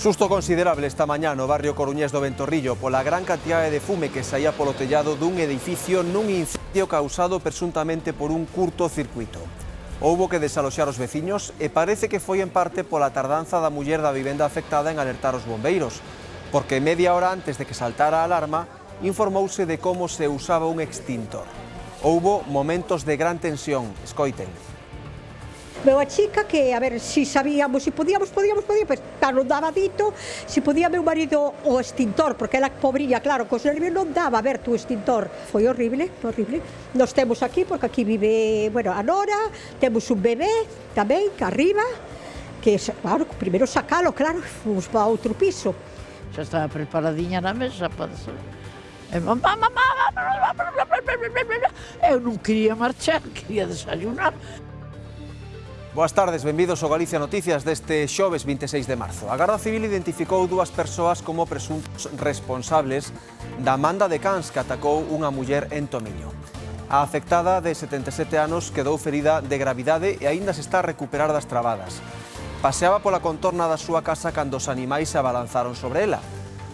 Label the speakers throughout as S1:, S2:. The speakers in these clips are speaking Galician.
S1: Susto considerable esta mañá no barrio coruñés do Ventorrillo pola gran cantidade de fume que saía polo tellado dun edificio nun incendio causado presuntamente por un curtocircuito. Houbo que desaloxar os veciños e parece que foi en parte pola tardanza da muller da vivenda afectada en alertar os bombeiros, porque media hora antes de que saltara a alarma informouse de como se usaba un extintor. Houbo momentos de gran tensión, escoiten.
S2: Veo a chica que, a ver, si sabíamos, si podíamos, pues non daba dito, si podía meu marido o extintor, porque ela pobrilla, claro, cos nervios non daba a ver tu extintor. Foi horrible, horrible. Nos temos aquí, porque aquí vive, bueno, a nora, temos un bebé tamén, que arriba, que, claro, primeiro sacalo, claro, fomos para outro piso.
S3: Xa estaba preparadinha na mesa para ser. Eu non quería marchar, quería desayunar.
S1: Boas tardes, benvidos ao Galicia Noticias deste xoves 26 de marzo. A Garda Civil identificou dúas persoas como presuntos responsables da manda de cans que atacou unha muller en Tomiño. A afectada de 77 anos quedou ferida de gravidade e aínda se está a recuperar das trabadas. Paseaba pola contorna da súa casa cando os animais se abalanzaron sobre ela.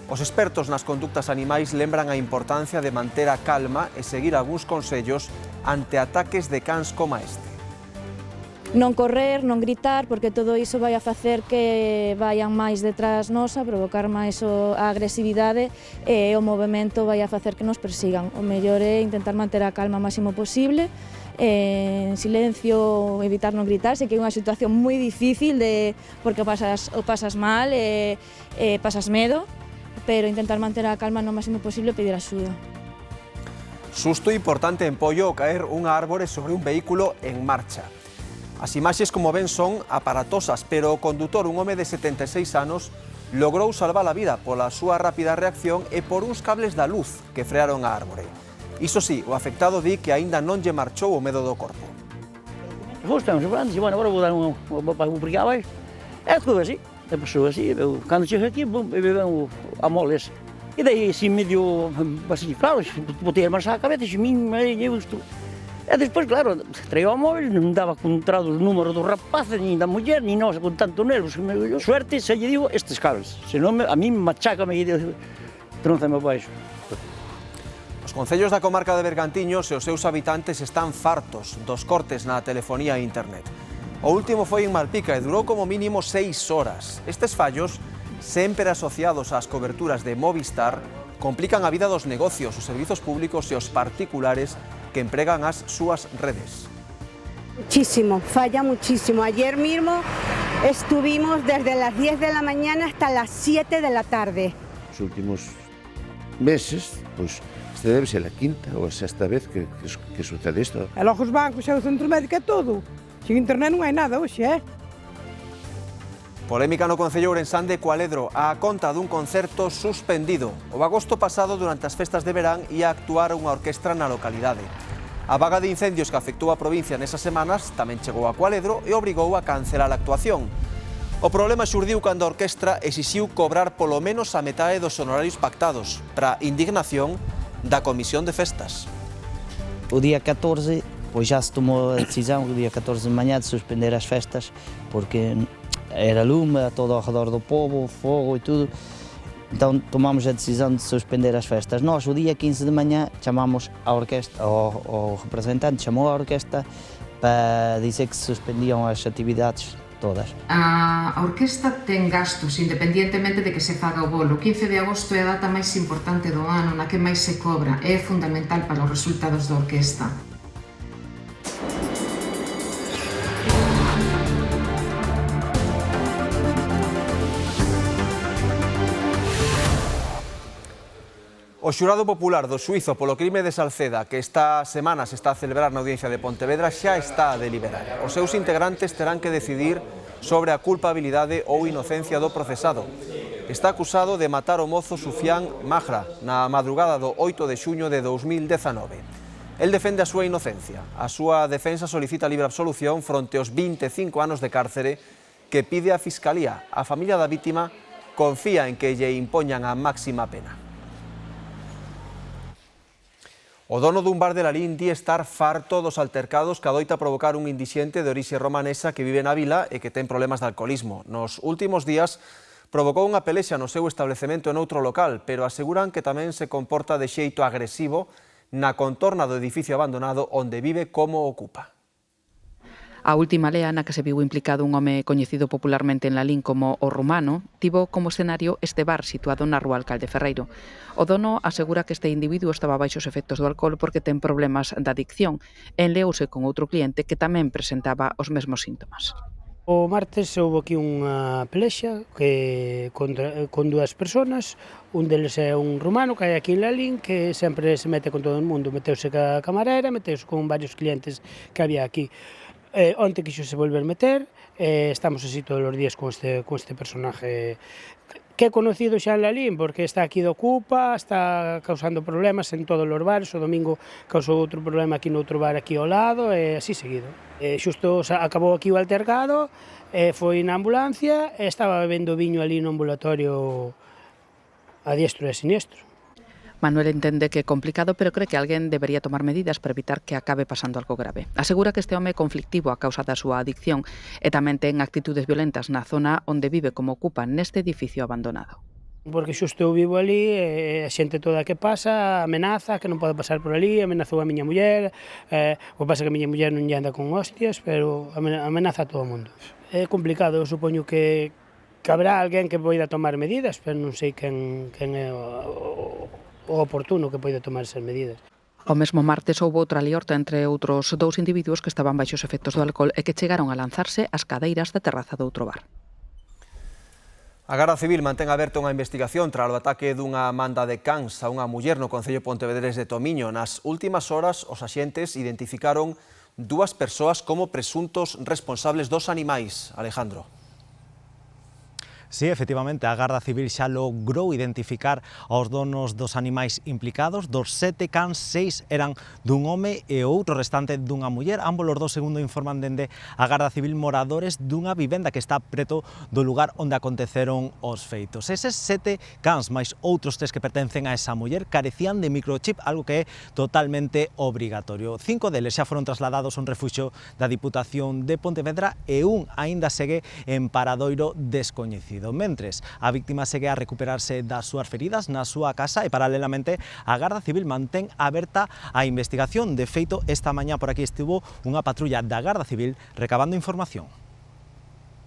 S1: Os expertos nas conductas animais lembran a importancia de manter a calma e seguir algúns consellos ante ataques de cans como este.
S4: Non correr, non gritar, porque todo iso vai a facer que vayan máis detrás nosa, provocar máis a agresividade e o movimento vai a facer que nos persigan. O mellor é intentar manter a calma o máximo posible, en silencio, evitar non gritar, sei que é unha situación moi difícil porque o pasas mal e pasas medo, pero intentar manter a calma no máximo posible e pedir axuda.
S1: Susto importante en Pollo ao caer unha árbore sobre un vehículo en marcha. As imaxes, como ven, son aparatosas, pero o condutor, un home de 76 anos, logrou salvar a vida pola súa rápida reacción e por uns cables da luz que frearon a árbore. Iso sí, o afectado di que aínda non lle marchou o medo do corpo.
S5: Estamos falando, bueno, agora vou dar un brigar abaixo. É tudo así, é pasou así. Cando chego aquí, veo a moles. E daí, assim, medio, assim, claro, botei as mãos à cabeça, eu estou... E despois, claro, traio ao móvil, non daba encontrado o número do rapaz, nin da muller, nin nós, con tanto nervos. Suerte, se lle digo, estes cables. Senón, a mí machácame e trónzame abaixo.
S1: Os concellos da comarca de Bergantiños e os seus habitantes están fartos dos cortes na telefonía e internet. O último foi en Malpica e durou como mínimo 6 horas. Estes fallos, sempre asociados ás coberturas de Movistar, complican a vida dos negocios, os servizos públicos e os particulares que empregan as súas redes.
S6: Muchísimo, falla muchísimo. Ayer mismo estuvimos desde las 10 de la mañana hasta las 7 de la tarde.
S7: Os últimos meses, pois, esta debe ser a quinta ou a sexta vez que sucede isto.
S8: E logo os bancos e o centro médico é todo. Sin internet non hai nada hoxe,
S1: Polémica no concello ourensán de Cualedro a conta dun concerto suspendido. O agosto pasado, durante as festas de verán, ia actuar unha orquestra na localidade. A vaga de incendios que afectou a provincia nesas semanas tamén chegou a Cualedro e obrigou a cancelar a actuación. O problema xurdiu cando a orquestra exixiu cobrar polo menos a metade dos honorarios pactados, para indignación da Comisión de Festas.
S9: O día 14, pois já se tomou a decisão, o dia 14 de manhã, de suspender as festas, porque era lume a todo ao redor do povo, fogo e tudo. Então tomamos a decisão de suspender as festas. Nós, o dia 15 de manhã, chamamos a orquestra, o representante chamou a orquestra para dizer que se suspendiam as atividades todas.
S10: A orquestra ten gastos, independientemente de que se faga o bolo. O 15 de agosto é a data máis importante do ano, na que máis se cobra. É fundamental para os resultados da orquestra.
S1: O xurado popular do xuízo polo crime de Salceda, que esta semana se está a celebrar na audiencia de Pontevedra, xa está a deliberar. Os seus integrantes terán que decidir sobre a culpabilidade ou inocencia do procesado. Está acusado de matar o mozo Sufián Majra na madrugada do 8 de xuño de 2019. El defende a súa inocencia. A súa defensa solicita libre absolución fronte aos 25 anos de cárcere que pide a Fiscalía. A familia da vítima confía en que lle impoñan a máxima pena. O dono dun bar de Lalín di estar farto dos altercados que adoita provocar un indixente de orixe romanesa que vive na vila e que ten problemas de alcoholismo. Nos últimos días Provocou unha pelexa no seu establecemento en outro local, pero aseguran que tamén se comporta de xeito agresivo na contorna do edificio abandonado onde vive como ocupa.
S11: A última lea na que se viu implicado un home coñecido popularmente en Lalín como o Rumano tivo como escenario este bar situado na rúa Alcalde Ferreiro. O dono asegura que este individuo estaba baixo os efectos do alcohol porque ten problemas de adicción e enleouse con outro cliente que tamén presentaba os mesmos síntomas.
S12: O martes houve aquí unha pelexa con dúas persoas, un deles é un rumano que hai aquí en Lalín que sempre se mete con todo o mundo, meteuse ca camarera, meteuse con varios clientes que había aquí. Onte quixose volver meter, estamos así todos os días con este personaje que é conocido xa en Lalín porque está aquí de ocupa, está causando problemas en todos os bares, o domingo causou outro problema aquí noutro bar aquí ao lado e así seguido. Xusto acabou aquí o altercado, foi na ambulancia e estaba bebendo viño ali no ambulatorio a diestro e a siniestro.
S11: Manuel entende que é complicado, pero cree que alguén debería tomar medidas para evitar que acabe pasando algo grave. Asegura que este home é conflictivo a causa da súa adicción e tamén ten actitudes violentas na zona onde vive como ocupa neste edificio abandonado.
S12: Porque xusto eu vivo ali, a xente toda que pasa amenaza que non pode pasar por ali, amenazou a miña muller, o que pasa que a miña muller non lle anda con hostias, pero amenaza a todo o mundo. É complicado, eu supoño que habrá alguén que poida tomar medidas, pero non sei quen é o oportuno que poida tomar esas medidas.
S11: O mesmo martes houve outra liorta entre outros dous individuos que estaban baixo os efectos do alcohol e que chegaron a lanzarse ás cadeiras da terraza do outro bar.
S1: A Garda Civil mantén aberta unha investigación tras o ataque dunha manda de cans a unha muller no concello pontevedrés de Tomiño. Nas últimas horas, os axentes identificaron dúas persoas como presuntos responsables dos animais. Alejandro.
S13: Sí, efectivamente, a Garda Civil xa logrou identificar aos donos dos animais implicados. Dos 7 cans, 6 eran dun home e o outro restante dunha muller. Ambos os dos, segundo informan dende a Garda Civil, moradores dunha vivenda que está preto do lugar onde aconteceron os feitos. Eses 7 cans, máis outros 3 que pertencen a esa muller, carecían de microchip, algo que é totalmente obrigatorio. 5 deles xa foron trasladados a un refuxio da Diputación de Pontevedra e un aínda segue en paradoiro descoñecido. Mentres, a víctima segue a recuperarse das súas feridas na súa casa e, paralelamente, a Garda Civil mantén aberta a investigación. De feito, esta mañá por aquí estivo unha patrulla da Garda Civil recabando información.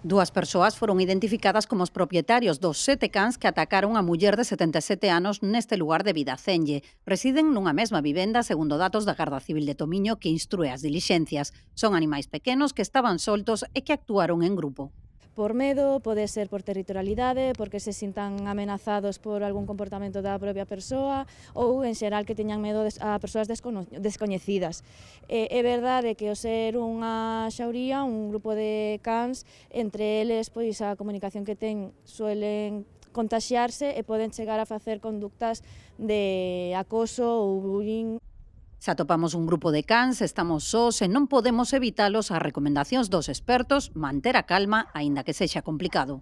S14: Dúas persoas foron identificadas como os propietarios dos 7 cans que atacaron a muller de 77 anos neste lugar de Vidacenlle. Residen nunha mesma vivenda, segundo datos da Garda Civil de Tomiño, que instrue as dilixencias. Son animais pequenos que estaban soltos e que actuaron en grupo.
S4: Por medo, pode ser por territorialidade, porque se sintan amenazados por algún comportamento da propia persoa ou, en xeral, que teñan medo a persoas descoñecidas. É verdade que ao ser unha xauría, un grupo de cans, entre eles, pois a comunicación que ten suelen contaxiarse e poden chegar a facer conductas de acoso ou bullying.
S14: Se atopamos un grupo de cans, estamos sós e non podemos evitalos. As recomendacións dos expertos, manter a calma, aínda que sexa complicado.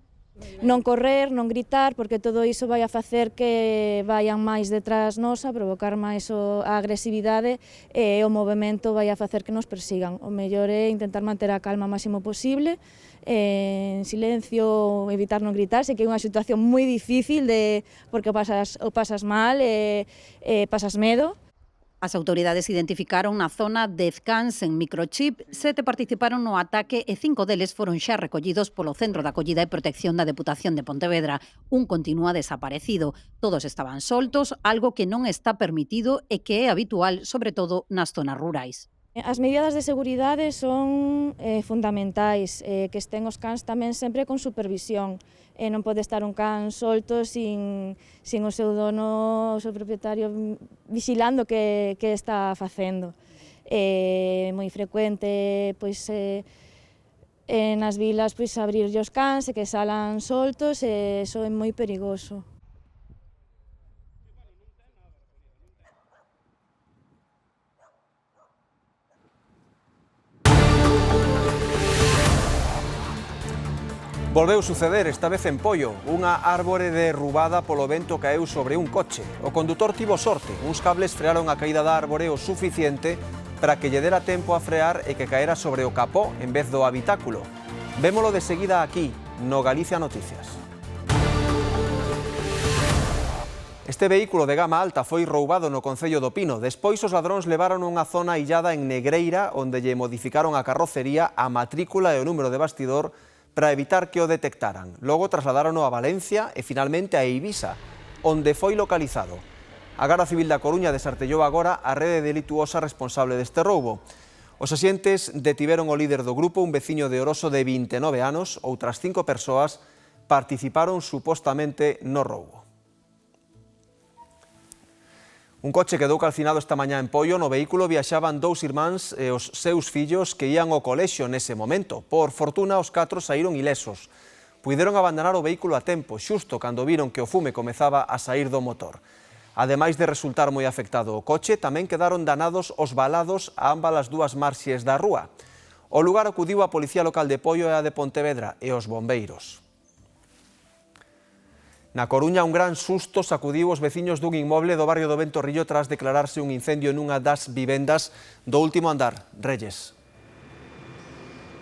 S4: Non correr, non gritar, porque todo iso vai a facer que vayan máis detrás nosa, provocar máis a agresividade e o movimento vai a facer que nos persigan. O mellor é intentar manter a calma o máximo posible, en silencio, evitar non gritar. Sei que é unha situación moi difícil porque o pasas mal e pasas medo.
S14: As autoridades identificaron na zona 10 cans en microchip, 7 participaron no ataque e 5 deles foron xa recollidos polo Centro de Acollida e Protección da Deputación de Pontevedra. Un continúa desaparecido. Todos estaban soltos, algo que non está permitido e que é habitual, sobre todo nas zonas rurais.
S4: As medidas de seguridade son fundamentais, que estén os cans tamén sempre con supervisión. Non pode estar un can solto sin o seu dono, o seu propietario, vigilando que está facendo. É moi frecuente, pois, nas vilas, pois, abrirlle os cans e que salan soltos, e iso é moi perigoso.
S1: Volveu suceder, esta vez en Pollo, unha árbore derrubada polo vento caeu sobre un coche. O condutor tivo sorte, uns cables frearon a caída da árbore o suficiente para que lle dera tempo a frear e que caera sobre o capó en vez do habitáculo. Vémolo de seguida aquí, no Galicia Noticias. Este vehículo de gama alta foi roubado no concello do Pino. Despois os ladróns levaron unha zona illada en Negreira, onde lle modificaron a carrocería, a matrícula e o número de bastidor para evitar que o detectaran. Logo trasladarono a Valencia e finalmente a Eivisa, onde foi localizado. A Garda Civil da Coruña desartellou agora a rede delituosa responsable deste roubo. Os axentes detiveron o líder do grupo, un veciño de Oroso de 29 anos. Outras 5 persoas participaron supostamente no roubo. Un coche quedou calcinado esta mañá en Poio. No vehículo viaxaban 2 irmáns e os seus fillos que ían ao colexio nese momento. Por fortuna, os 4 saíron ilesos. Puideron abandonar o vehículo a tempo, xusto cando viron que o fume comezaba a saír do motor. Ademais de resultar moi afectado o coche, tamén quedaron danados os valados a ambas as dúas marxes da rúa. O lugar acudiu a Policía Local de Poio e a de Pontevedra e os bombeiros. Na Coruña, un gran susto sacudiu os veciños dun inmoble do barrio do Ventorrillo tras declararse un incendio nunha das vivendas do último andar. Reyes.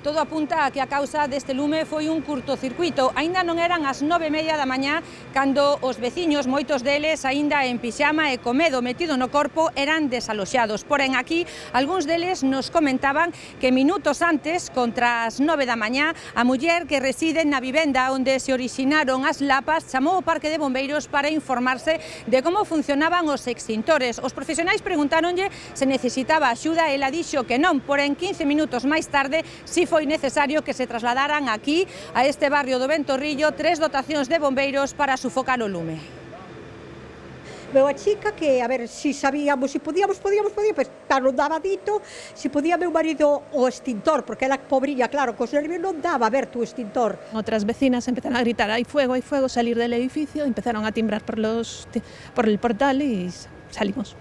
S15: Todo apunta a que a causa deste lume foi un curtocircuito. Aínda non eran as 9:30 da mañá cando os veciños, moitos deles aínda en pixama e co medo metido no corpo, eran desaloxados. Porén, aquí, algúns deles nos comentaban que minutos antes, contra as 9 da mañá, a muller que reside na vivenda onde se orixinaron as lapas chamou ao parque de bombeiros para informarse de como funcionaban os extintores. Os profesionais preguntáronlle se necesitaba axuda e ela dixo que non, porén 15 minutos máis tarde si foi necesario que se trasladaran aquí, a este barrio do Ventorrillo, 3 dotacións de bombeiros para sufocar o lume.
S2: Veu a chica que, a ver, si sabíamos, si podíamos, pues non daba dito, si podía meu marido o extintor, porque ela pobrilla, claro, cos nervios non daba a ver tu extintor.
S16: Otras vecinas empezaron a gritar, hay fuego, salir del edificio, empezaron a timbrar por el portal y salimos.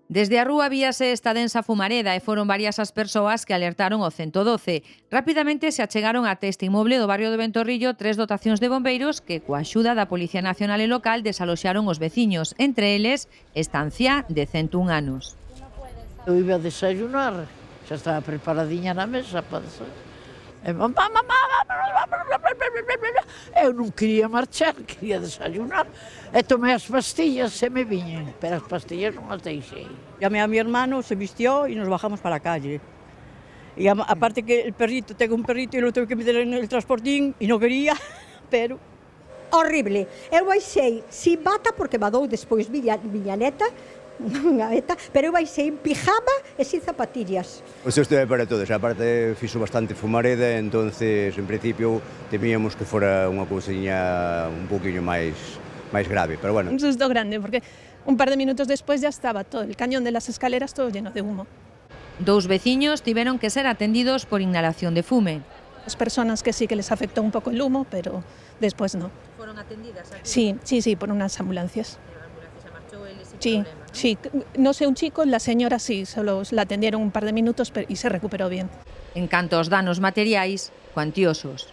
S15: Desde a rúa víase esta densa fumareda e foron varias as persoas que alertaron o 112. Rapidamente se achegaron até este inmoble do barrio do Ventorrillo 3 dotacións de bombeiros que, coa axuda da Policía Nacional e Local, desaloxaron os veciños, entre eles esta anciá de 101 anos.
S3: Eu iba a desayunar, xa estaba preparadiña na mesa para desayunar. Eu non quería marchar, quería desayunar. E tomei as pastillas e me viñen, pero as pastillas non as deixei.
S17: Llamé a mi hermano, se vistió y nos bajamos para la calle. Y aparte que el perrito, tengo un perrito y lo tengo que meter en el transportín y no quería, pero...
S2: Horrible. Eu baixei sin bata porque me dou despois miña neta, pero eu baixei en pijama e sin zapatillas.
S18: Pois isto é para todos, aparte fixo bastante fumareda, entonces en principio temíamos que fora unha cousiña un poquinho máis grave, pero bueno.
S16: Un susto grande, porque un par de minutos después ya estaba todo el cañón de las escaleras todo lleno de humo.
S15: 2 veciños tiveron que ser atendidos por inhalación de fume.
S16: Las personas que sí que les afectó un poco el humo, pero después no.
S15: ¿Fueron atendidas aquí?
S16: Sí, por unas ambulancias. Sí, no sé, un chico, la señora sí, solo la atendieron un par de minutos y se recuperó bien.
S15: En canto aos danos materiais, cuantiosos.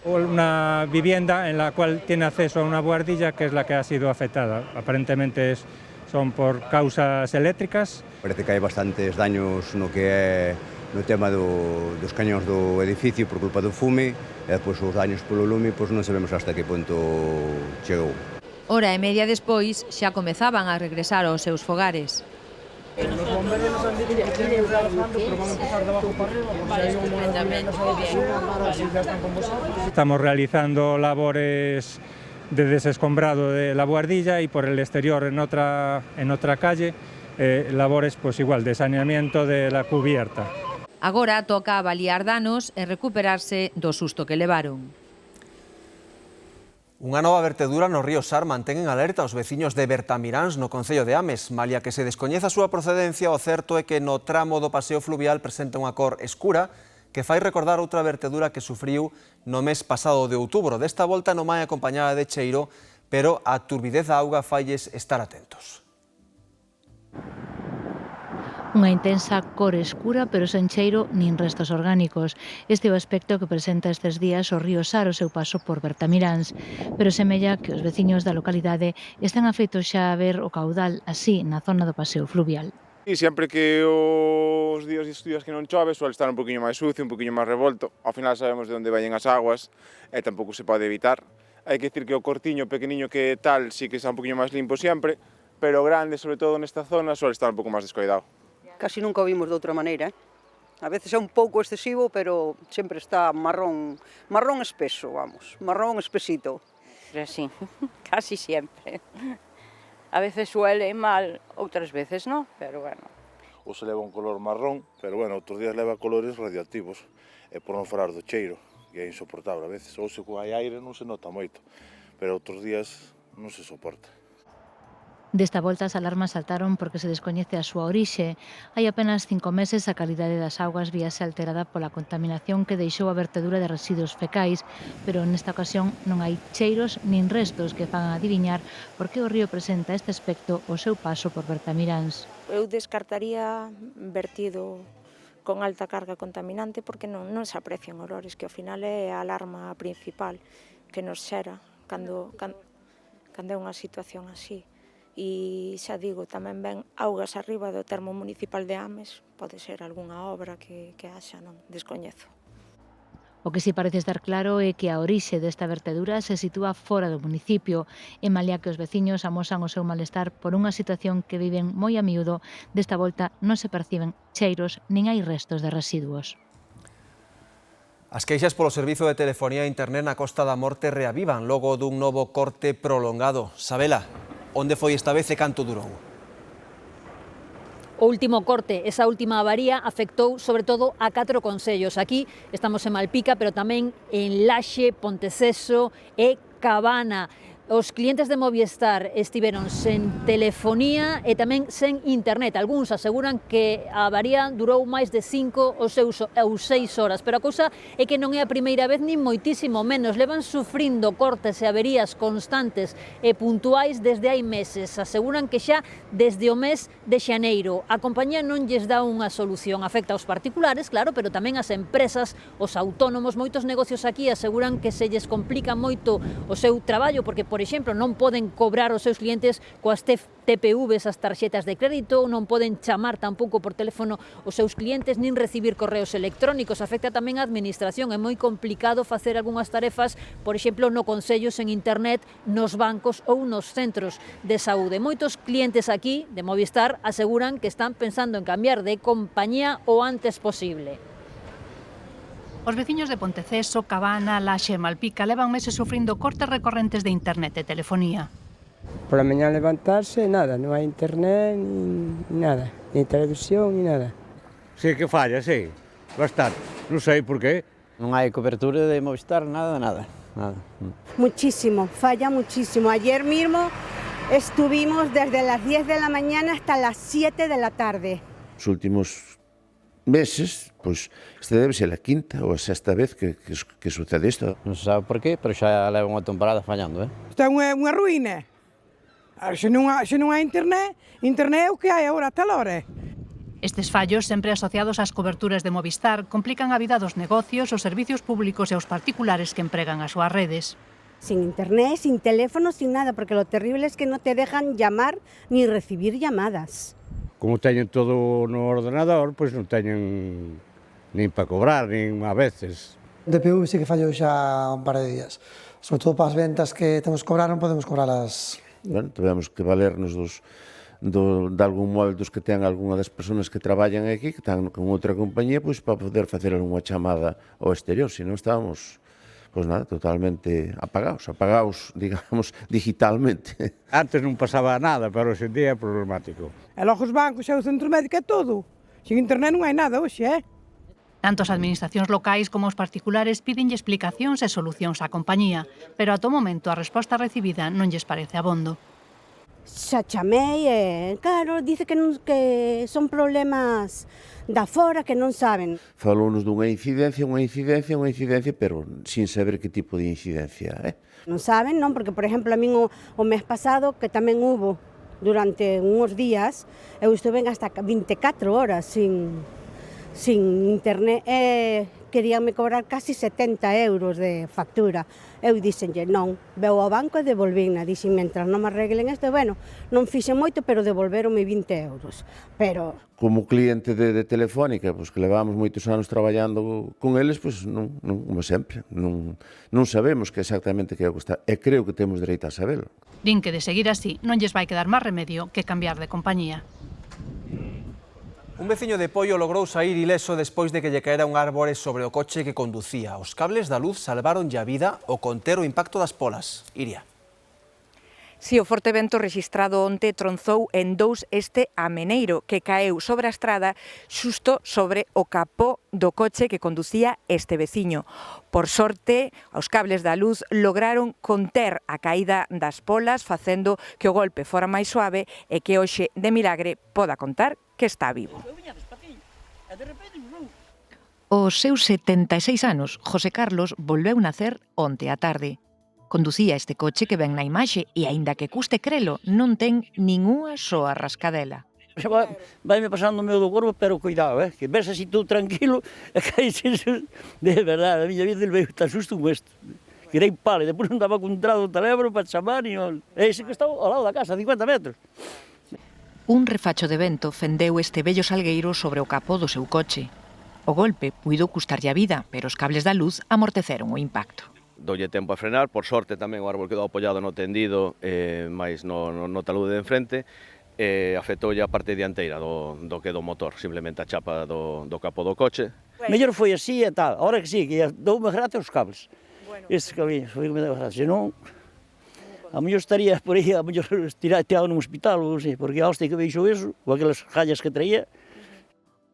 S19: Una vivienda en la cual tiene acceso a una buhardilla que es la que ha sido afectada. Aparentemente son por causas eléctricas.
S18: Parece que hai bastantes daños no que é no tema dos cañóns do edificio por culpa do fume e depois os daños polo lume, pois non sabemos hasta que punto chegou.
S15: Hora e media despois xa comezaban a regresar aos seus fogares.
S19: Estamos realizando labores de desescombrado de la buhardilla y por el exterior en otra calle labores pues igual de saneamiento de la cubierta.
S15: Agora toca avaliar danos e recuperarse do susto que levaron.
S1: Unha nova vertedura no río Sar mantén en alerta os veciños de Bertamiráns no concello de Ames. Malia que se descoñeza a súa procedencia, o certo é que no tramo do paseo fluvial presenta unha cor escura que fai recordar outra vertedura que sufriu no mes pasado de outubro. Desta volta non vai acompañada de cheiro, pero a turbidez da auga failles estar atentos.
S20: Unha intensa cor escura, pero sen cheiro nin restos orgánicos. Este é o aspecto que presenta estes días o río Sar o seu paso por Bertamiráns, pero semella que os veciños da localidade están afeitos xa a ver o caudal así na zona do paseo fluvial.
S21: E sempre que os días que non chove suele estar un poquinho máis sucio, un poquinho máis revolto. Ao final sabemos de onde vayan as aguas e tampouco se pode evitar. Hai que dicir que o cortiño pequeniño que tal sí que está un poquinho máis limpo sempre, pero grande, sobre todo nesta zona, suele estar un pouco máis descoidado.
S5: Casi nunca o vimos de outra maneira, A veces é un pouco excesivo, pero sempre está marrón espeso, vamos, marrón espesito.
S22: Sí, casi siempre. A veces suele mal, outras veces no, pero bueno.
S23: Ou se leva un color marrón, pero bueno, outros días leva colores radioactivos, e por non falar do cheiro, que é insoportable a veces. Ou se hai aire non se nota moito, pero outros días non se soporta.
S20: Desta volta as alarmas saltaron porque se descoñece a súa orixe. Hai apenas 5 meses a calidade das augas víase alterada pola contaminación que deixou a vertedura de residuos fecais, pero nesta ocasión non hai cheiros nin restos que fagan adiviñar por que o río presenta este aspecto ao seu paso por Bertamiráns.
S24: Eu descartaría vertido con alta carga contaminante porque non se aprecian olores, que ao final é a alarma principal que nos xera cando é unha situación así. E xa digo, tamén ven augas arriba do termo municipal de Ames, pode ser algunha obra que haxa, non descoñezo.
S20: O que si parece estar claro é que a orixe desta vertedura se sitúa fora do municipio, e malia que os veciños amosan o seu malestar por unha situación que viven moi a miúdo, desta volta non se perciben cheiros nin hai restos de residuos.
S1: As queixas polo servizo de telefonía e internet na Costa da Morte reavivan logo dun novo corte prolongado. Sabela, onde foi esta vez e canto durou?
S25: O último corte, esa última avaría, afectou sobre todo a 4 concellos. Aquí estamos en Malpica, pero tamén en Laxe, Ponteceso e Cabana. Os clientes de Movistar estiveron sen telefonía e tamén sen internet. Algúns aseguran que a avaría durou máis de 5 ou 6 horas, pero a cousa é que non é a primeira vez nin moitísimo menos. Levan sufrindo cortes e averías constantes e puntuais desde hai meses. Aseguran que xa desde o mes de xaneiro. A compañía non lles dá unha solución. Afecta aos particulares, claro, pero tamén ás empresas, os autónomos. Moitos negocios aquí aseguran que se lles complica moito o seu traballo porque, por exemplo, non poden cobrar os seus clientes coas TPVs as tarxetas de crédito, non poden chamar tampouco por teléfono os seus clientes, nin recibir correos electrónicos. Afecta tamén a administración, é moi complicado facer algunhas tarefas, por exemplo, no concello sen internet, nos bancos ou nos centros de saúde. Moitos clientes aquí, de Movistar, aseguran que están pensando en cambiar de compañía o antes posible.
S26: Os veciños de Ponteceso, Cabana, Laxe e Malpica levan meses sufrindo cortes recorrentes de internet e telefonía.
S27: Por la mañá levantarse, nada, non hai internet, ni nada, ni televisión, ni nada.
S28: Sí que falla, sí, bastante. Non sei por qué.
S29: Non hai cobertura de Movistar, nada.
S6: Muchísimo, falla muchísimo. Ayer mismo estuvimos desde las 10 de la mañana hasta las 7 de la tarde.
S7: Os últimos meses, pois, esta debe ser a quinta ou a sexta vez que sucede isto.
S29: Non se sabe por qué, pero xa leva unha temporada fallando,
S8: Isto é unha ruína. Se non hai internet é o que hai agora ata ahora.
S26: Estes fallos, sempre asociados ás coberturas de Movistar, complican a vida dos negocios, os servicios públicos e os particulares que empregan as súas redes.
S6: Sin internet, sin teléfono, sin nada, porque lo terrible es que no te dejan llamar ni recibir llamadas.
S28: Como teñen todo no ordenador, pois non teñen nin para cobrar, nin a veces.
S30: O DPV sí que fallou xa un par de días. Sobre todo para as ventas que temos que cobrar, non podemos cobralas.
S7: Bueno, tivemos que valernos de algún móvil dos que ten algunha das persoas que traballan aquí, que están con outra compañía, pois para poder facer algunha chamada ao exterior, senón estábamos, pois nada, totalmente apagados, digamos, digitalmente.
S28: Antes non pasaba nada, pero hoxe en día é problemático.
S8: E logo os bancos e o centro médico é todo. Sin internet non hai nada hoxe,
S26: Tanto as administracións locais como os particulares pídenlle explicacións e solucións á compañía, pero ata o momento a resposta recibida non lles parece abondo.
S6: Xa chamei e, claro, dice que son problemas da fora que non saben.
S7: Falounos dunha incidencia, pero sin saber que tipo de incidencia é.
S6: Non saben, non, porque, por exemplo, a min o mes pasado, que tamén hubo durante uns días, eu estuve hasta 24 horas sin internet, queríanme cobrar casi 70 euros de factura. Eu dixenlle, non, veu ao banco e devolvína. Dixen, mentras non me arreglen isto, bueno, non fixe moito, pero devolveronme 20 euros. Pero...
S7: Como cliente de Telefónica, pois que levamos moitos anos traballando con eles, pois non, como sempre, non sabemos que exactamente que é o que está, e creo que temos dereito a sabelo.
S26: Din que de seguir así non lles vai quedar máis remedio que cambiar de compañía.
S1: Un veciño de Poio logrou saír ileso despois de que lle caera un árbore sobre o coche que conducía. Os cables da luz salvaronlle a vida ao conter o impacto das polas. Iria.
S2: Si, o forte vento rexistrado onte tronzou en dous este ameneiro que caeu sobre a estrada xusto sobre o capó do coche que conducía este veciño. Por sorte, os cables da luz lograron conter a caída das polas, facendo que o golpe fora máis suave e que hoxe, de milagre, poda contar que está vivo.
S3: Aos seus 76 anos, José Carlos volveu nacer onte á tarde. Conducía este coche que ven na imaxe e, aínda que custe crelo, non ten nin unha soa rascadela.
S4: Vai-me pasando o meu do corpo, pero cuidado, que ves así tú tranquilo, e caes de verdade, a miña vida veio tan susto como isto. Quirei palo, e depois non daba contrado o teléfono para chamar, e ese que está ao lado da casa, a 50 metros.
S3: Un refacho de vento fendeu este vello salgueiro sobre o capó do seu coche. O golpe puido custarlle a vida, pero os cables da luz amorteceron o impacto.
S9: Doulle tempo a frenar, por sorte tamén o árbol quedou apoiado no tendido, máis no talude de enfrente, e afectoulle a parte dianteira do que do motor, simplemente a chapa do capó do coche.
S4: Mellor foi así e tal, ahora que sí, que doume gracia os cables. Estes cabliños, foi que me deu gracia, senón, a mellor estaría por aí, a mellor tirado nun hospital, ou sei, porque a hostia que veixo eso, ou aquelas callas que traía.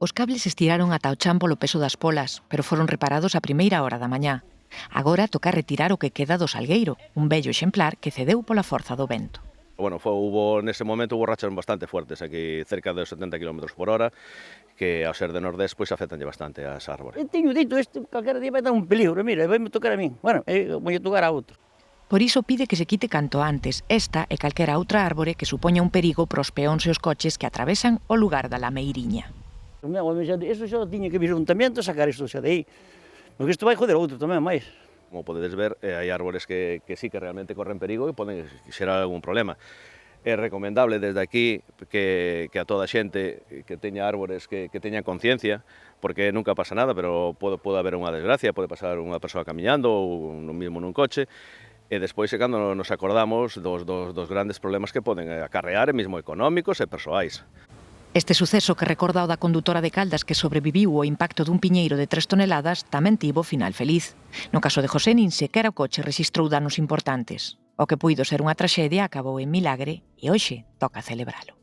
S3: Os cables estiraron ata o chan polo peso das polas, pero foron reparados a primeira hora da mañá. Agora toca retirar o que queda do salgueiro, un bello exemplar que cedeu pola forza do vento.
S9: Bueno, nese momento hubo rachas bastante fuertes, aquí cerca de 70 km por hora, que ao ser de nordés, pois afectanlle bastante as árbores.
S4: Teño dito, calquera día vai dar un peligro, mira, vai me tocar a min, bueno, vai tocar a outro.
S3: Por iso pide que se quite canto antes esta e calquera outra árbore que supoña un perigo pros peóns e os coches que atravesan o lugar da lameiriña.
S4: Eso xa tiña que vir o ayuntamiento a sacar isto xa de aí. Porque isto vai joder outro tamén máis.
S9: Como podedes ver, hai árbores que sí que realmente corren perigo e poden xerar algún problema. É recomendable desde aquí que a toda a xente que teña árbores que teña conciencia, porque nunca pasa nada, pero pode haber unha desgracia, pode pasar unha persoa camiñando ou mesmo nun coche, e despois é cando nos acordamos dos grandes problemas que poden acarrear, mesmo económicos e persoais.
S3: Este suceso que recorda o da condutora de Caldas que sobreviviu ao impacto dun piñeiro de 3 toneladas tamén tivo final feliz. No caso de José nin sequera o coche rexistrou danos importantes. O que puido ser unha traxedia acabou en milagre e hoxe toca celebralo.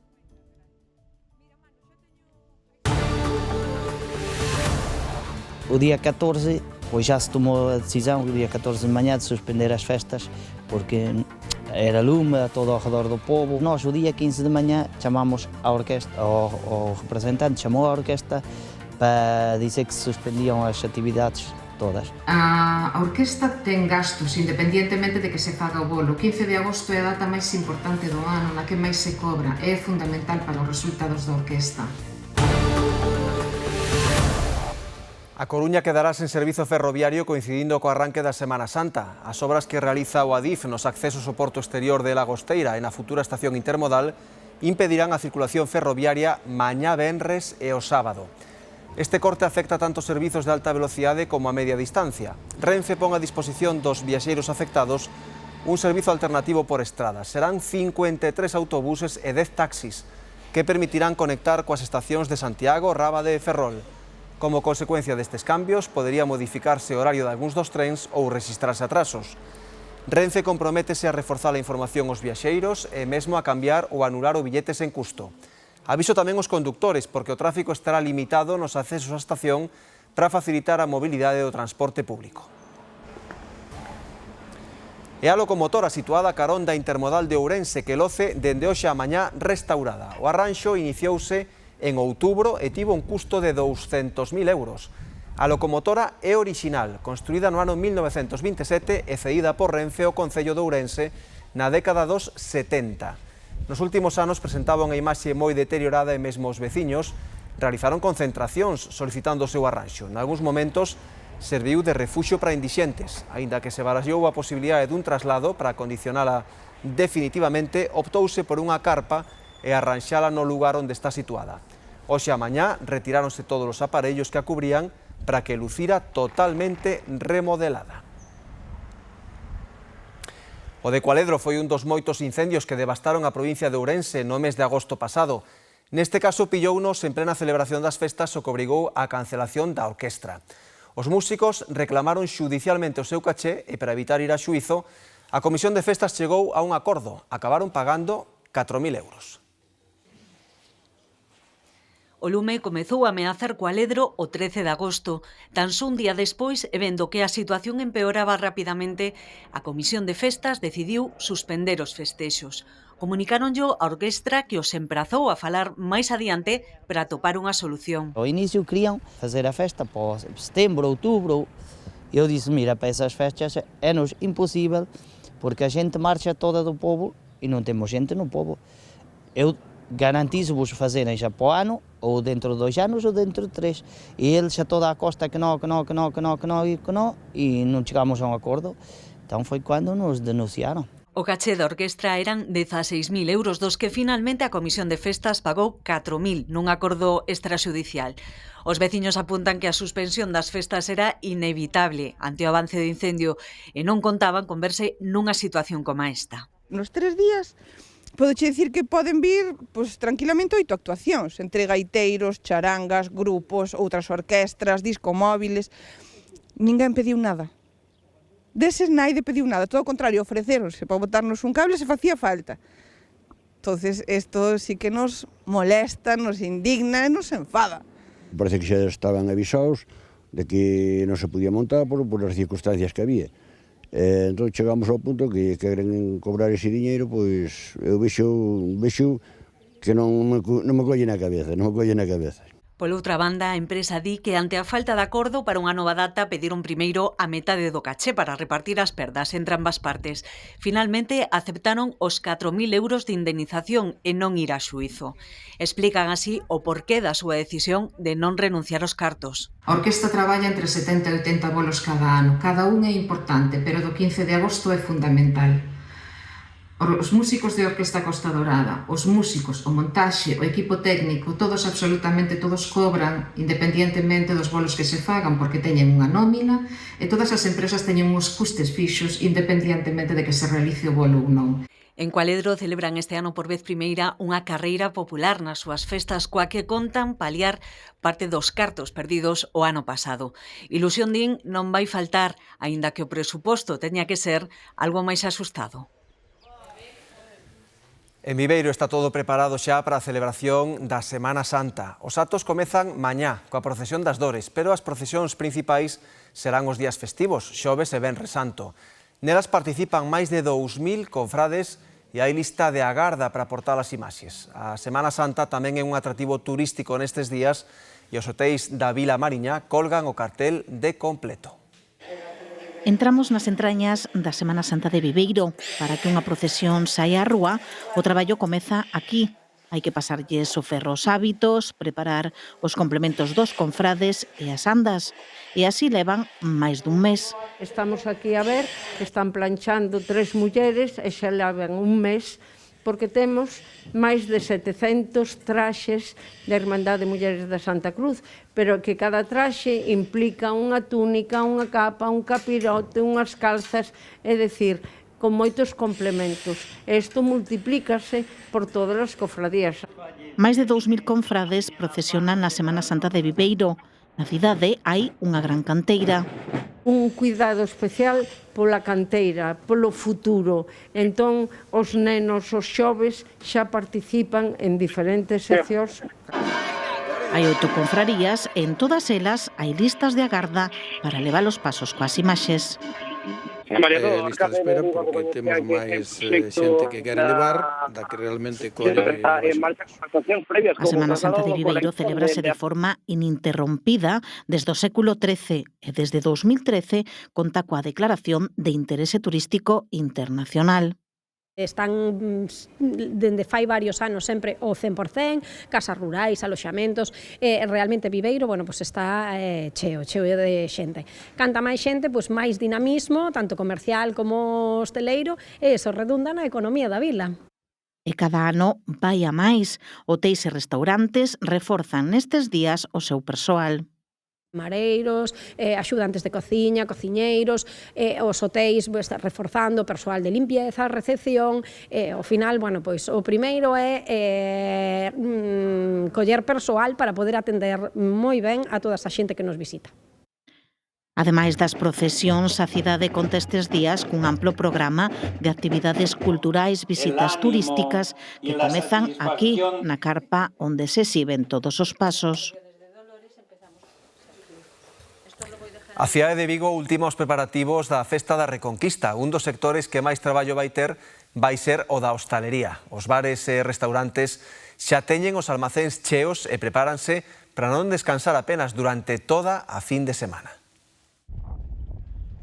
S10: O día 14, pois já se tomou a decisão, o dia 14 de manhã, de suspender as festas, porque era lume a todo ao redor do povo. Nós, o dia 15 de manhã, chamamos a orquestra, o representante chamou a orquestra para dizer que se suspendiam as atividades todas.
S11: A orquesta ten gastos, independientemente de que se faga o bolo. O 15 de agosto é a data máis importante do ano, na que máis se cobra. É fundamental para os resultados da orquesta.
S1: A Coruña quedará sen servizo ferroviario coincidindo co arranque da Semana Santa. As obras que realiza o Adif nos accesos ao porto exterior de Lagosteira e na futura estación intermodal impedirán a circulación ferroviaria mañá venres e o sábado. Este corte afecta tanto servizos de alta velocidade como a media distancia. Renfe pon a disposición dos viaxeiros afectados un servizo alternativo por estrada. Serán 53 autobuses e 10 taxis que permitirán conectar coas estacións de Santiago, Rábade e Ferrol. Como consecuencia destes cambios, podería modificarse o horario de algúns dos trens ou rexistrarse atrasos. Renfe comprométese a reforzar a información aos viaxeiros e mesmo a cambiar ou anular o billete sen custo. Aviso tamén os conductores, porque o tráfico estará limitado nos accesos á estación para facilitar a mobilidade do transporte público. E a locomotora situada a carón da intermodal de Ourense que loce dende hoxe a mañá restaurada. O arranxo iniciouse en outubro e tivo un custo de 200.000 euros. A locomotora é orixinal, construída no ano 1927 e cedida por Renfe ao Concello de Ourense na década dos 70. Nos últimos anos presentaba unha imaxe moi deteriorada e mesmo os veciños realizaron concentracións solicitando o seu arranxo. En algúns momentos serviu de refuxio para indixentes. Aínda que se baraxou a posibilidade dun traslado para condicionala definitivamente, optouse por unha carpa e arranxala no lugar onde está situada. Hoxe a mañá retiráronse todos os aparellos que a cubrían para que lucira totalmente remodelada. O de Cualedro foi un dos moitos incendios que devastaron a provincia de Ourense no mes de agosto pasado. Neste caso pillounos en plena celebración das festas o que obrigou á cancelación da orquestra. Os músicos reclamaron xudicialmente o seu caché e para evitar ir a xuízo, a Comisión de Festas chegou a un acordo. Acabaron pagando 4.000 euros.
S5: O lume comezou a ameazar Cualedro o 13 de agosto. Tan só un día despois, e vendo que a situación empeoraba rapidamente, a Comisión de Festas decidiu suspender os festexos. Comunicáronllo a orquestra que os emprazou a falar máis adiante para atopar unha solución.
S10: Ao inicio querían fazer a festa para setembro, outubro. Eu disse, mira, para essas festas é-nos impossível, porque a gente marcha toda do povo e non temos gente no povo. Eu garantizo-vos fazerem já para o ano, ou dentro de 2 anos, ou dentro de 3. E eles a toda a costa que não, e não chegamos a um acordo. Então foi quando nos denunciaram.
S5: O caché da orquestra eran 16.000 euros, dos que finalmente a Comisión de Festas pagou 4.000 nun acordo extraxudicial. Os veciños apuntan que a suspensión das festas era inevitable ante o avance do incendio e non contaban con verse nunha situación como esta.
S12: Nos 3 días podoche dicir que poden vir tranquilamente 8 actuacións, entre gaiteiros, charangas, grupos, outras orquestras, discomóviles. Ninguén pediu nada. Deses naide pediu nada, todo o contrario, ofreceronse para botarnos un cable se facía falta. Entonces, isto sí que nos molesta, nos indigna e nos enfada.
S13: Parece que xa estaban avisados de que non se podía montar por as circunstancias que había. Entón chegamos ao punto que queren cobrar ese diñeiro, pois eu vexo que non me colle na cabeza,
S5: Por outra banda, a empresa di que ante a falta de acordo para unha nova data pediron primeiro a metade do caché para repartir as perdas entre ambas partes. Finalmente aceptaron os 4.000 euros de indemnización e non ir a xuízo. Explican así o porqué da súa decisión de non renunciar aos cartos.
S11: A orquestra traballa entre 70 e 80 bolos cada ano. Cada un é importante, pero do 15 de agosto é fundamental. Os músicos de Orquesta Costa Dorada, os músicos, o montaxe, o equipo técnico, absolutamente todos cobran, independientemente dos bolos que se fagan, porque teñen unha nómina, e todas as empresas teñen uns custes fixos, independientemente de que se realice o bolo ou non.
S5: En Cualedro celebran este ano por vez primeira unha carreira popular nas súas festas coa que contan paliar parte dos cartos perdidos o ano pasado. Ilusión din non vai faltar, aínda que o presuposto teña que ser algo máis axustado.
S1: En Viveiro está todo preparado xa para a celebración da Semana Santa. Os actos comezan mañá, coa procesión das Dores, pero as procesións principais serán os días festivos, xoves e venres santo. Nelas participan máis de 2.000 confrades e hai lista de agarda para aportar as imaxes. A Semana Santa tamén é un atractivo turístico nestes días e os hotéis da Vila Mariña colgan o cartel de completo.
S3: Entramos nas entrañas da Semana Santa de Viveiro. Para que unha procesión saia á rúa, o traballo comeza aquí. Hai que pasarlles o ferro aos hábitos, preparar os complementos dos confrades e as andas. E así levan máis dun mes.
S14: Estamos aquí a ver que están planchando 3 mulleres e xa levan un mes, porque temos máis de 700 traxes da Irmandade de Mulleres da Santa Cruz, pero que cada traxe implica unha túnica, unha capa, un capirote, unhas calzas, é dicir, con moitos complementos. Isto multiplícase por todas as cofradías.
S3: Máis de 2.000 confrades procesionan na Semana Santa de Viveiro. Na cidade hai unha gran canteira.
S14: Un cuidado especial pola canteira, polo futuro. Entón, os nenos, os xoves, xa participan en diferentes seccións.
S3: Hai 8 confrarías e en todas elas hai listas de agarda para levar os pasos coas imaxes.
S15: Lista de espera porque temos máis xente que quere levar da que realmente corre.
S3: A Semana Santa de Viveiro celebrase de forma ininterrompida desde o século XIII e desde 2013 conta coa declaración de interese turístico internacional.
S16: Están dende fai varios anos sempre o 100%, casas rurais, aloxamentos, realmente Viveiro, bueno, pues está cheo de xente. Canta máis xente, pues máis dinamismo, tanto comercial como hosteleiro, e eso redunda na economía da vila.
S17: E cada ano vai a máis. Hotéis e restaurantes reforzan nestes días o seu persoal.
S16: Mareiros, axudantes de cociña, cociñeiros, os hotéis reforzando o persoal de limpieza, recepción, ao final, bueno, pois o primeiro é coller persoal para poder atender moi ben a toda esa xente que nos visita.
S17: Ademais das procesións, a cidade conta estes días cun amplo programa de actividades culturais, visitas turísticas que comezan aquí, na carpa onde se exhiben todos os pasos.
S1: A cidade de Vigo ultima os preparativos da Festa da Reconquista. Un dos sectores que máis traballo vai ter vai ser o da hostalería. Os bares e restaurantes xa teñen os almacéns cheos e prepáranse para non descansar apenas durante toda a fin de semana.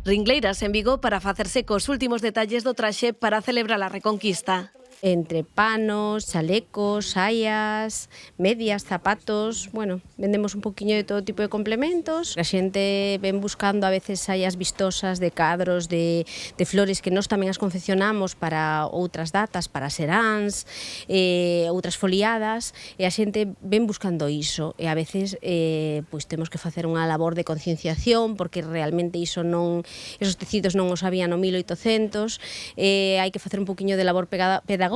S18: Ringleiras en Vigo para facerse cos últimos detalles do traxe para celebrar a Reconquista.
S19: Entre panos, chalecos, saias, medias, zapatos, bueno, vendemos un poquinho de todo tipo de complementos. A xente ven buscando a veces saias vistosas de cadros, de flores que nós tamén as confeccionamos para outras datas, para seráns, outras foliadas, e a xente ven buscando iso, e a veces pois temos que facer unha labor de concienciación, porque realmente iso non, esos tecidos non os había no 1800, hai que facer un poquinho de labor pedagógica.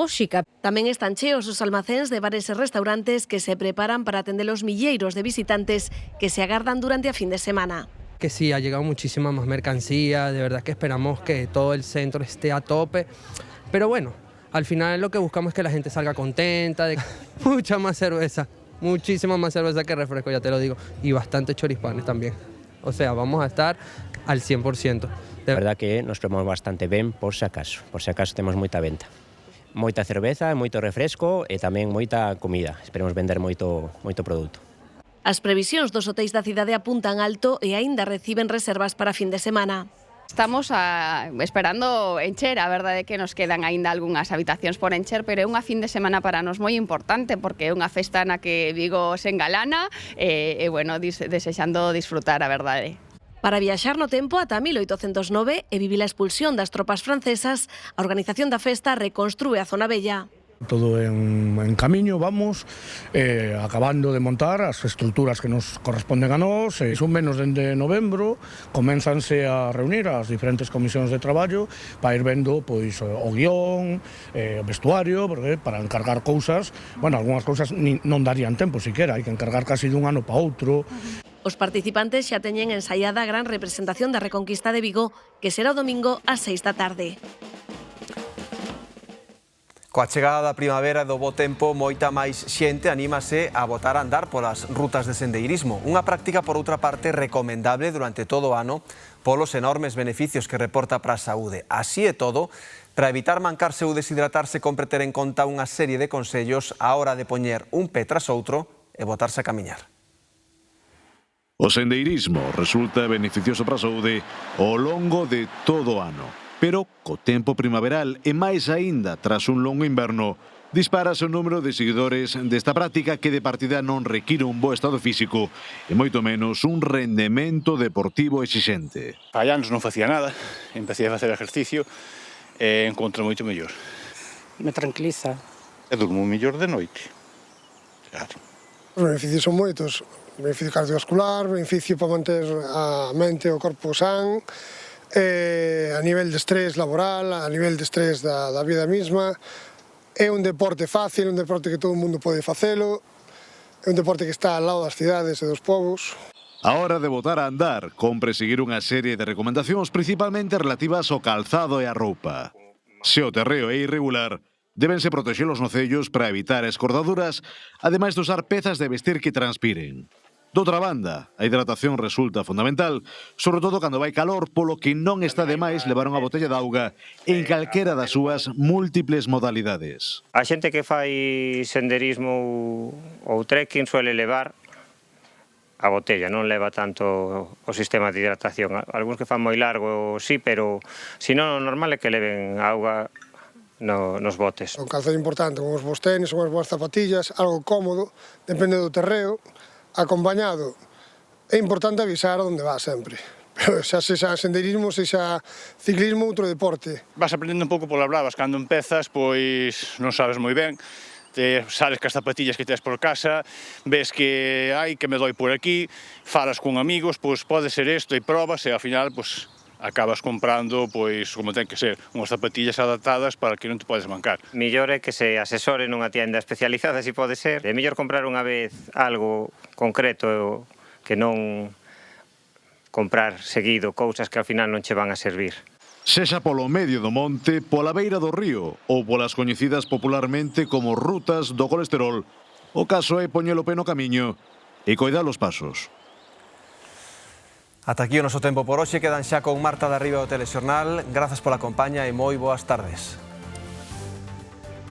S18: Tamén están cheos os almacéns de bares e restaurantes que se preparan para atender os milleiros de visitantes que se agardan durante a fin de semana.
S20: Que sí, ha llegado muchísima más mercancía, de verdad que esperamos que todo el centro esté a tope, pero bueno, al final lo que buscamos es que la gente salga contenta, de mucha más cerveza, muchísima más cerveza que refresco, ya te lo digo, y bastante chorispanes también, o sea, vamos a estar al 100%.
S21: De verdad que nos preparamos bastante ben por si acaso temos moita venta. Moita cerveza, moito refresco e tamén moita comida. Esperemos vender moito produto.
S18: As previsións dos hotéis da cidade apuntan alto e aínda reciben reservas para fin de semana.
S22: Estamos esperando encher, a verdade é que nos quedan aínda algunhas habitacións por encher, pero é unha fin de semana para nos moi importante porque é unha festa na que Vigo se engalana e bueno, desexando disfrutar, a verdade.
S18: Para viaxar no tempo ata 1809 e vivir a expulsión das tropas francesas, a organización da festa reconstrúe a zona vella.
S23: Todo en camiño, vamos, acabando de montar as estruturas que nos corresponden a nós, son menos dende novembro, comenzanse a reunir as diferentes comisións de traballo para ir vendo pois, o guión, o vestuario, porque para encargar cousas, bueno, algunhas cousas non darían tempo siquera, hai que encargar casi dun ano para outro.
S18: Os participantes xa teñen ensaiada a gran representación da Reconquista de Vigo, que será o domingo ás 6 da tarde.
S1: Coa chegada da primavera e do bo tempo, moita máis xente anímase a botar a andar polas rutas de sendeirismo. Unha práctica, por outra parte, recomendable durante todo o ano polos enormes beneficios que reporta para a saúde. Así é todo, para evitar mancarse ou deshidratarse, compre ter en conta unha serie de consellos á hora de poñer un pé tras outro e botarse a camiñar.
S24: O sendeirismo resulta beneficioso para a saúde ao longo de todo o ano. Pero, co tempo primaveral e máis aínda tras un longo inverno, dispárase o número de seguidores desta práctica que de partida non require un bo estado físico e moito menos un rendemento deportivo exixente.
S25: Hai anos non facía nada, empecé a facer exercicio e encontro moito mellor.
S31: Me tranquiliza.
S25: E durmo mellor de noite. Claro.
S32: Os beneficios son moitos. Beneficio cardiovascular, beneficio para manter a mente e o corpo san, a nivel de estrés laboral, a nivel de estrés da vida mesma. É un deporte fácil, un deporte que todo o mundo pode facelo, é un deporte que está ao lado das cidades e dos povos.
S24: A hora de botar a andar, compre seguir unha serie de recomendacións principalmente relativas ao calzado e a roupa. Se o terreo é irregular, débense protexer os nocellos para evitar escordaduras, ademais de usar pezas de vestir que transpiren. Doutra banda, a hidratación resulta fundamental, sobre todo cando vai calor, polo que non está de máis levar unha botella de auga en calquera das súas múltiples modalidades.
S33: A xente que fai senderismo ou trekking suele levar a botella, non leva tanto o sistema de hidratación. Algúns que fan moi largo, sí, pero se non, o normal é que leven auga nos botes.
S32: Un calzado importante, unhos bons tenis, unhas boas zapatillas, algo cómodo, depende do terreo, acompañado. É importante avisar onde va sempre. Pero xa sexa senderismo, sexa ciclismo, outro deporte.
S25: Vas aprendendo un pouco polas bravas, cando empezas, pois non sabes moi ben, te sales cas zapatillas que tes por casa, ves que hai, que me doi por aquí, falas con amigos, pois pode ser isto e probas e ao final, pois acabas comprando, pois, como ten que ser, unhas zapatillas adaptadas para que non te podes mancar.
S33: Millor é que se asesore nunha tienda especializada, se pode ser. É mellor comprar unha vez algo concreto que non comprar seguido cousas que ao final non che van a servir.
S24: Sexa polo medio do monte, pola beira do río ou polas coñecidas popularmente como rutas do colesterol, o caso é poñelo pé no camiño e coidar os pasos.
S1: Ata aquí o noso tempo por hoxe, quedan xa con Marta de Arriba do Telexornal. Grazas pola compaña e moi boas tardes.